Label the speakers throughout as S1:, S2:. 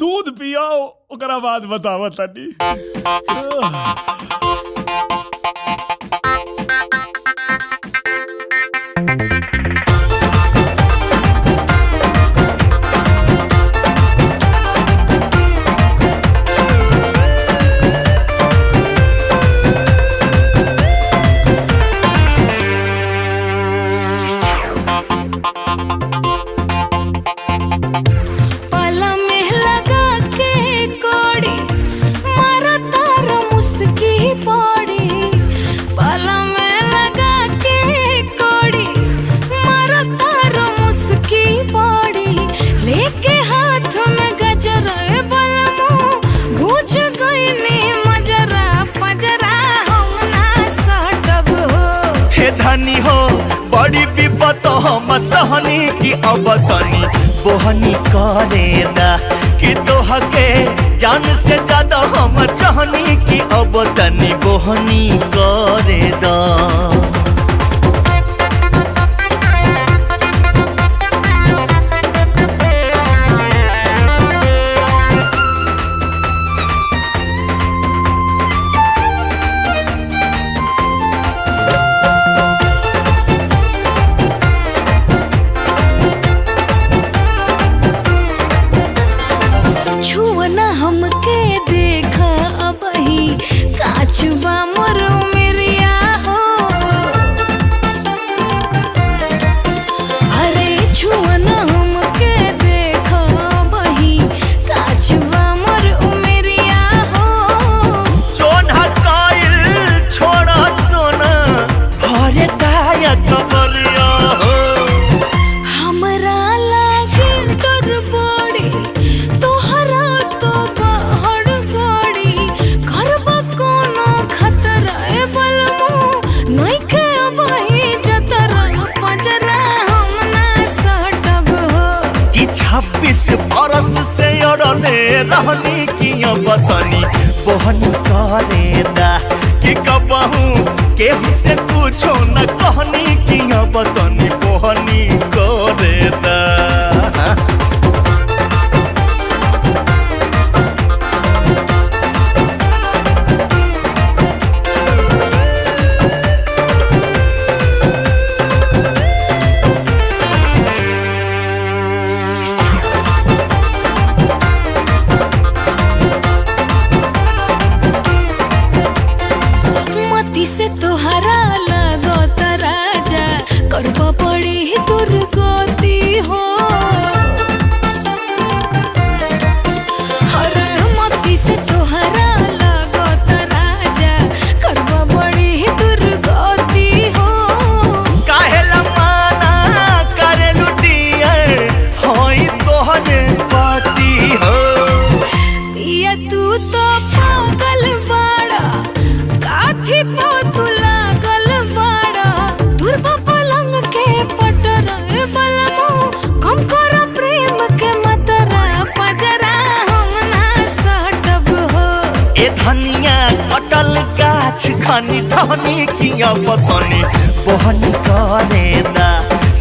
S1: दूध पियाओ ओकरा बाद बतावा तनी।
S2: धनी हो बड़ी विपत हम सहनी की अब तनी बोहनी करे दा कि तोहके जान से ज्यादा हम चाहनी की अब तनी बोहनी करे दा।
S3: हमके देखा अब ही काचुबा मरो मेरिया हो, अरे छुअना हमके देखा अब ही काचुबा मरो मेरिया हो।
S2: सोना कायल छोड़ा सोना भरे दाया कबरिया हो।
S3: हमरा लागे डर बड़ी तोहरा तो बहड़ बड़ी करबा कोनो खतरा ए बलमू नइखे अब ही जतरा पजरा हम ना सटब हो।
S2: कि 26 बरस से अड़ने रहनी की अब तनी बोहनी करे दा कि कबहू केहू से कुछो न कहनी की अब तनी बोहनी करे दा।
S3: से तोहरा लगत राजा करबा पड़ी दुर्गति हो, हर मती से तोहरा लगत राजा करबा पड़ी दुर्गति हो।
S2: काहेला माना करे लुटिए होई तोहरे पति हो।
S3: पिया तू तो पागल बाड़ा काथी पो तू लागल बाड़ा दुर्बा पलंग के पटर बलमू कम कर प्रेम के मतरा पजरा हम ना सटब हो।
S2: ए धनिया कटल गाछ खनी ठहनी की अब तनी बोहनी करे दा।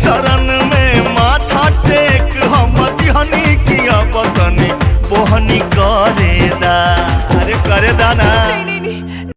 S2: शरण में माथा टेक हम दिहनी की अब तनी बोहनी करे दा। अरे करे दा ना।